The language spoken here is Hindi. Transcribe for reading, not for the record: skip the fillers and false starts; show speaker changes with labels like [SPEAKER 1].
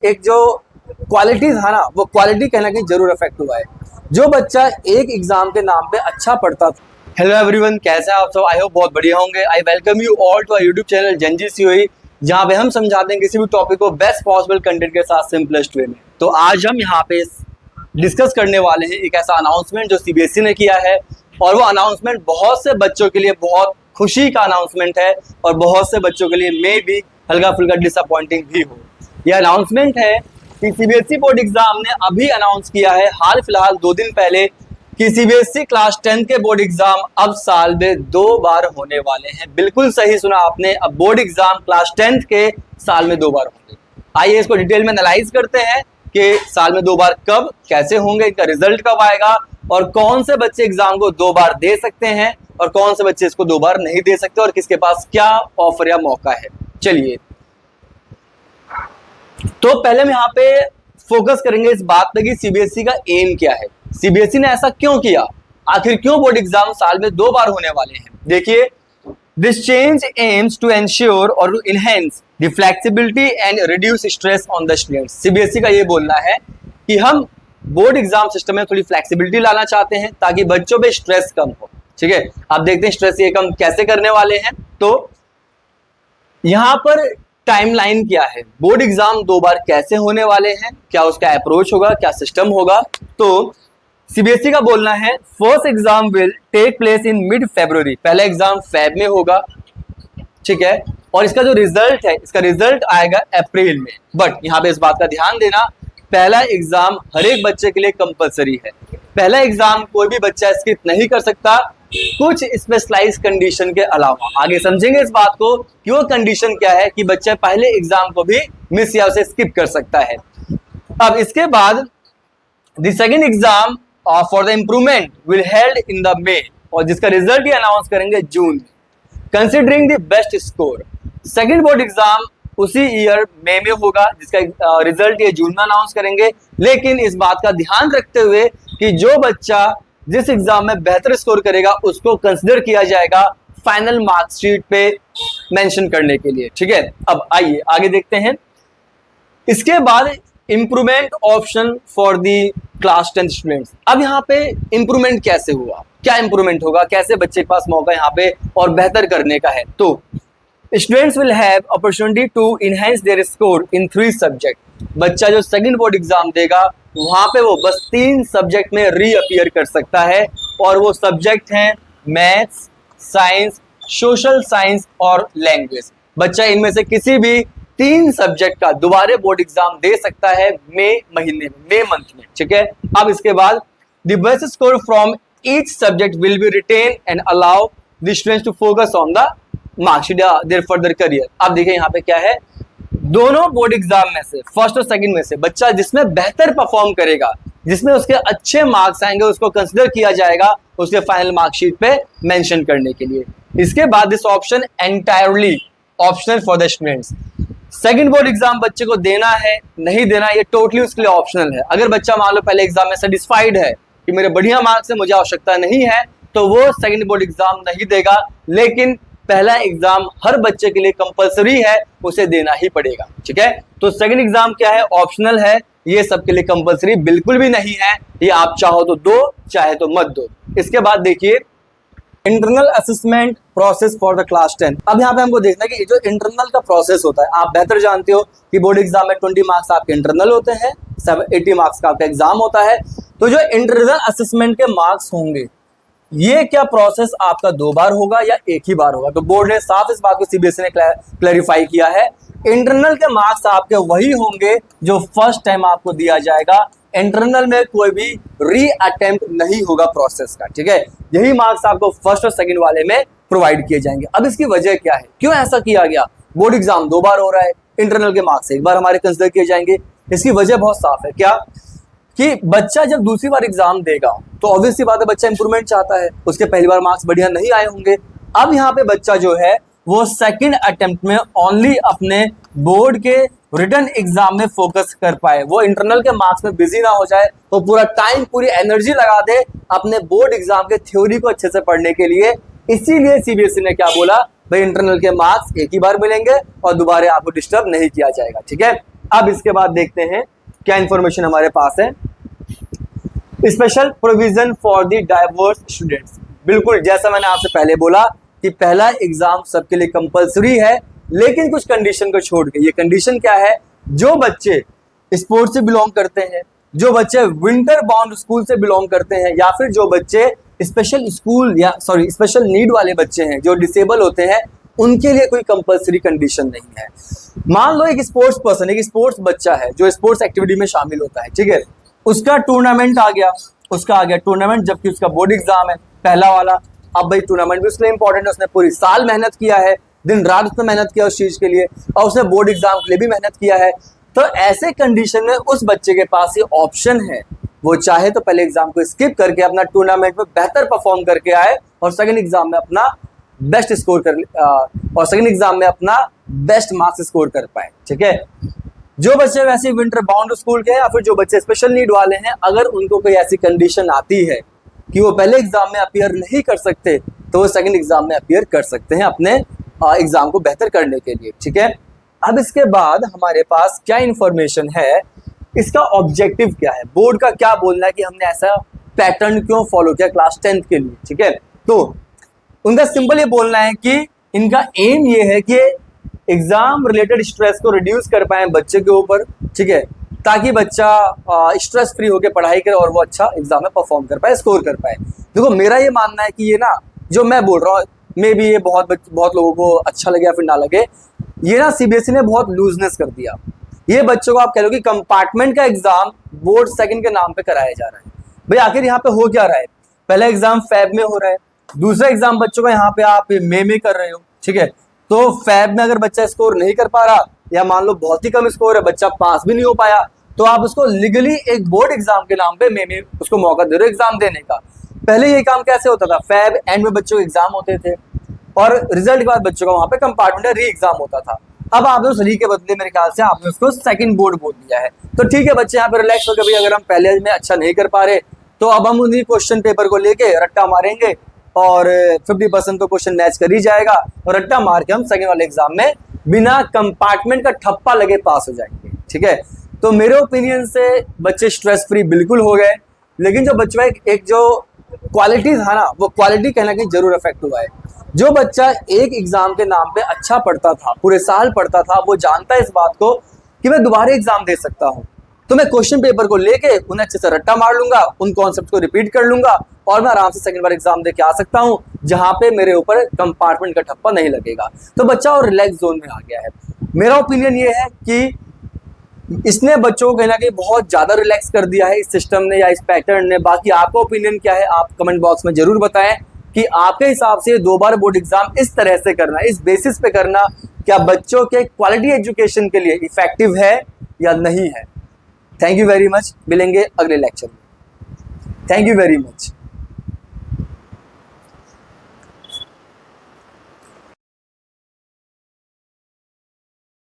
[SPEAKER 1] एक जो क्वालिटी था ना, वो क्वालिटी कहीं ना कहीं जरूर अफेक्ट हुआ है। जो बच्चा एक एग्जाम के नाम पे अच्छा पढ़ता था। हेलो एवरीवन, कैसे हैं आप सब? आई होप बहुत बढ़िया होंगे। I welcome you all to our YouTube channel जनजी सीओई, जहाँ पे हम समझाते हैं किसी भी टॉपिक को बेस्ट पॉसिबल कंटेंट के साथ सिंपलेस्ट वे में। तो आज हम यहाँ पे डिस्कस करने वाले हैं एक ऐसा अनाउंसमेंट जो सीबीएसई ने किया है, और वो अनाउंसमेंट बहुत से बच्चों के लिए बहुत खुशी का अनाउंसमेंट है और बहुत से बच्चों के लिए मे भी हल्का फुल्का डिसअपॉइंटिंग भी हो। यह अनाउंसमेंट है कि सीबीएसई बोर्ड एग्जाम ने अभी अनाउंस किया है हाल फिलहाल 2 दिन पहले कि सीबीएसई क्लास 10 के बोर्ड एग्जाम अब साल में 2 बार होने वाले हैं। बिल्कुल सही सुना आपने, अब बोर्ड एग्जाम क्लास 10 के साल में 2 बार होंगे। आइए इसको डिटेल में एनालाइज करते हैं कि साल में 2 बार कब, कैसे होंगे, इनका रिजल्ट कब आएगा और कौन से बच्चे एग्जाम को 2 बार दे सकते हैं और कौन से बच्चे इसको 2 बार नहीं दे सकते और किसके पास क्या ऑफर या मौका है। चलिए, तो पहले हम यहाँ पे फोकस करेंगे इस बात पे कि सीबीएसई का एम क्या है, सीबीएसई ने ऐसा क्यों किया, आखिर क्यों बोर्ड एग्जाम साल में 2 बार होने वाले हैं। देखिए, this change aims to ensure और to enhance the flexibility and reduce stress on the students. CBSE का ये बोलना है कि हम बोर्ड एग्जाम सिस्टम में थोड़ी फ्लेक्सिबिलिटी लाना चाहते हैं ताकि बच्चों पे स्ट्रेस कम हो। ठीक है, आप देखते हैं स्ट्रेस ये कम कैसे करने वाले हैं। तो यहाँ पर टाइमलाइन क्या है, बोर्ड एग्जाम 2 बार कैसे होने वाले हैं, क्या उसका अप्रोच होगा, क्या सिस्टम होगा। तो सीबीएसई का बोलना है first exam will take place in mid February, पहला एग्जाम फेब में होगा। ठीक है, और इसका जो रिजल्ट है, इसका रिजल्ट आएगा अप्रैल में। बट यहाँ पे इस बात का ध्यान देना, पहला एग्जाम हर एक बच्चे के लिए कंपलसरी है। पहला एग्जाम कोई भी बच्चा स्किप नहीं कर सकता, कुछ स्पेशलाइज कंडीशन के अलावा। आगे समझेंगे इस बात को कि वो कंडीशन क्या है कि बच्चा पहले एग्जाम को भी मिस या उसे स्किप कर सकता है। अब इसके बाद the second exam for the improvement will held in the May, और जिसका रिजल्ट ही अनाउंस करेंगे जून में। Considering the best score, second board exam उसी ईयर मई में होगा, जिसका रिजल्ट ये जून में अनाउंस करेंगे। लेकिन इस बात का ध्यान रखते हुए कि जो बच्चा जिस एग्जाम में बेहतर स्कोर करेगा उसको कंसिडर किया जाएगा फाइनल मार्कशीट पे मेंशन करने के लिए। ठीक है, अब आइए आगे देखते हैं। इसके बाद improvement option for the class 10 students. अब यहाँ पे इंप्रूवमेंट कैसे हुआ, क्या इंप्रूवमेंट होगा, कैसे बच्चे के पास मौका यहाँ पे और बेहतर करने का है। तो students will have opportunity to enhance their score in 3 subject. बच्चा जो सेकंड बोर्ड एग्जाम देगा वहां पे वो बस 3 सब्जेक्ट में रीअपियर कर सकता है, और वो सब्जेक्ट हैं मैथ्स, साइंस, सोशल साइंस और लैंग्वेज। बच्चा इनमें से किसी भी 3 सब्जेक्ट का दोबारा बोर्ड एग्जाम दे सकता है मई महीने में, मई मंथ में। ठीक है, अब इसके बाद the best score from each subject will be written and allow the students to focus on the marksheet their further career. अब देखिए यहाँ पे क्या है, दोनों बोर्ड एग्जाम में से फर्स्ट और सेकंड में से बच्चा जिसमें बेहतर परफॉर्म करेगा, जिसमें उसके अच्छे मार्क्स आएंगे, उसको कंसीडर किया जाएगा उसके फाइनल मार्कशीट पे मेंशन करने के लिए। इसके बाद this option entirely optional for the students. Second board exam बच्चे को देना है नहीं देना, ये टोटली उसके लिए ऑप्शनल है। अगर बच्चा मान लो पहले एग्जाम में सेटिस्फाइड है कि मेरे बढ़िया मार्क्स है, मुझे आवश्यकता नहीं है, तो वो सेकंड बोर्ड एग्जाम नहीं देगा। लेकिन पहला एग्जाम हर बच्चे के लिए कंपलसरी है, उसे देना ही पड़ेगा। ठीक है, तो सेकंड एग्जाम क्या है, ऑप्शनल है, ये सबके लिए कंपलसरी बिल्कुल भी नहीं है। ये आप चाहो तो दो, चाहे तो मत दो। इसके बाद देखिए internal assessment process for the class 10। अब यहाँ पे हमको देखना है कि जो इंटरनल का प्रोसेस होता है, आप बेहतर जानते हो कि बोर्ड एग्जाम में 20 मार्क्स आपके इंटरनल होते हैं, 80 मार्क्स का आपका एग्जाम होता है। तो जो इंटरनल असेसमेंट के मार्क्स होंगे, ये क्या प्रोसेस आपका 2 बार होगा या एक ही बार होगा। तो बोर्ड ने साफ इस बात को सीबीएसई ने क्लैरिफाई किया है, इंटरनल के मार्क्स आपके वही होंगे जो फर्स्ट टाइम आपको दिया जाएगा। इंटरनल में कोई भी री अटेम्प्ट नहीं होगा प्रोसेस का। ठीक है, यही मार्क्स आपको फर्स्ट और सेकंड वाले में प्रोवाइड किए जाएंगे। अब इसकी वजह क्या है, क्यों ऐसा किया गया, बोर्ड एग्जाम 2 बार हो रहा है, इंटरनल के मार्क्स एक बार हमारे कंसिडर किए जाएंगे। इसकी वजह बहुत साफ है, क्या कि बच्चा जब दूसरी बार एग्जाम देगा तो ऑब्वियसली बात है बच्चा इंप्रूवमेंट चाहता है, उसके पहली बार मार्क्स बढ़िया नहीं आए होंगे। अब यहाँ पे बच्चा जो है वो सेकंड अटेम्प्ट में ओनली अपने बोर्ड के रिटन एग्जाम में फोकस कर पाए, वो इंटरनल के मार्क्स में बिजी ना हो जाए, तो पूरा टाइम पूरी एनर्जी लगा दे अपने बोर्ड एग्जाम के थ्योरी को अच्छे से पढ़ने के लिए। इसीलिए सीबीएसई ने क्या बोला, भाई इंटरनल के मार्क्स एक ही बार मिलेंगे और दोबारा आपको डिस्टर्ब नहीं किया जाएगा। ठीक है, अब इसके बाद देखते हैं क्या इंफॉर्मेशन हमारे पास है। Special provision for the diverse students. बिल्कुल जैसा मैंने आपसे पहले बोला कि पहला एग्जाम सबके लिए कंपलसरी है, लेकिन कुछ कंडीशन को छोड़ के। ये कंडीशन क्या है? जो बच्चे स्पोर्ट्स से बिलोंग करते हैं, जो बच्चे विंटर बाउंड स्कूल से बिलोंग करते हैं, या फिर जो बच्चे स्पेशल नीड वाले बच्चे हैं, जो डिसेबल होते हैं, उनके लिए कोई कंपलसरी कंडीशन नहीं है। मान लो एक स्पोर्ट्स पर्सन, एक स्पोर्ट्स बच्चा है जो स्पोर्ट्स एक्टिविटी में शामिल होता है, ठीक है, उसका टूर्नामेंट आ गया, टूर्नामेंट, जबकि उसका बोर्ड एग्जाम है पहला वाला। अब भाई टूर्नामेंट भी उसके लिए इंपॉर्टेंट है, उसने पूरी साल मेहनत किया है, दिन रात उसने मेहनत किया उस चीज के लिए, और उसने बोर्ड एग्जाम के लिए भी मेहनत किया है। तो ऐसे कंडीशन में उस बच्चे के पास ये ऑप्शन है, वो चाहे तो पहले एग्जाम को स्किप करके अपना टूर्नामेंट में बेहतर परफॉर्म करके आए और सेकंड एग्जाम में अपना best score best marks score कर पाए, ठीक है। जो बच्चे वैसे विंटर बाउंड स्कूल के हैं या फिर जो बच्चे स्पेशल नीड वाले हैं, अगर उनको कोई ऐसी कंडीशन आती है कि वो पहले एग्जाम में अपीयर नहीं कर सकते, तो वो सेकंड एग्जाम में अपीयर कर सकते हैं अपने एग्जाम को बेहतर करने के लिए, ठीक है। अब इसके बाद हमारे पास क्या इंफॉर्मेशन है, इसका ऑब्जेक्टिव क्या है, बोर्ड का क्या बोलना है कि हमने ऐसा पैटर्न क्यों फॉलो किया क्लास 10th के लिए, ठीक है। तो उनका सिंपल ये बोलना है कि इनका एम ये है कि एग्जाम रिलेटेड स्ट्रेस को रिड्यूस कर पाए बच्चे के ऊपर, ठीक है, ताकि बच्चा स्ट्रेस फ्री होकर पढ़ाई करे और वो अच्छा एग्जाम में परफॉर्म कर पाए, स्कोर कर पाए। देखो मेरा ये मानना है कि ये ना जो मैं बोल रहा हूँ, मे भी ये बहुत लोगों को अच्छा लगे या फिर ना लगे, ये ना सीबीएसई ने बहुत लूजनेस कर दिया। ये बच्चों को आप कह लो कि कंपार्टमेंट का एग्जाम बोर्ड सेकंड के नाम पे कराया जा रहा है। भाई आखिर यहाँ पे हो क्या रहा है? पहला एग्जाम फैब में हो रहा है, दूसरा एग्जाम बच्चों का यहाँ पे आप मई में कर रहे हो, ठीक है। तो फैब में अगर बच्चा स्कोर नहीं कर पा रहा, या मान लो बहुत ही कम स्कोर है, बच्चा पास भी नहीं हो पाया, तो आप उसको लीगली एक बोर्ड एग्जाम के नाम पे मई में उसको मौका दे रहे हो एग्जाम देने का। पहले ये काम कैसे होता था? फैब एंड में बच्चों के एग्जाम होते थे और रिजल्ट के बाद बच्चों का वहां पे कंपार्टमेंट री एग्जाम होता था। अब आपने उस री के बदले मेरे ख्याल से आपने उसको सेकंड बोर्ड बोल दिया है। तो ठीक है, बच्चे यहाँ पे रिलैक्स हो गए, भाई अगर हम पहले में अच्छा नहीं कर पा रहे तो अब हम उन्हीं क्वेश्चन पेपर को लेके रट्टा मारेंगे और 50% तो क्वेश्चन मैच कर ही जाएगा, और रट्टा मार के हम सेकंड वाले एग्जाम में बिना कंपार्टमेंट का ठप्पा लगे पास हो जाएंगे, ठीक है। तो मेरे ओपिनियन से बच्चे स्ट्रेस फ्री बिल्कुल हो गए, लेकिन जो बच्चों एक जो क्वालिटी था ना, वो क्वालिटी कहीं ना कहीं जरूर अफेक्ट हुआ है। जो बच्चा एक एग्जाम के नाम पे अच्छा पढ़ता था, पूरे साल पढ़ता था, वो जानता है इस बात को कि मैं दोबारा एग्जाम दे सकता हूँ, तो मैं क्वेश्चन पेपर को लेके उन्हें अच्छे से रट्टा मार लूंगा, उन कॉन्सेप्ट को रिपीट कर लूंगा और मैं आराम से सेकंड बार एग्जाम दे के आ सकता हूँ, जहां पे मेरे ऊपर कंपार्टमेंट का ठप्पा नहीं लगेगा। तो बच्चा और रिलैक्स जोन में आ गया है। मेरा ओपिनियन ये है कि इसने बच्चों को कहीं ना कहीं बहुत ज्यादा रिलैक्स कर दिया है इस सिस्टम ने या इस पैटर्न ने। बाकी आपका ओपिनियन क्या है, आप कमेंट बॉक्स में जरूर बताएं कि आपके हिसाब से 2 बार बोर्ड एग्जाम इस तरह से करना, इस बेसिस पे करना, क्या बच्चों के क्वालिटी एजुकेशन के लिए इफेक्टिव है या नहीं है। थैंक यू वेरी मच, मिलेंगे अगले लेक्चर में। Thank you very much.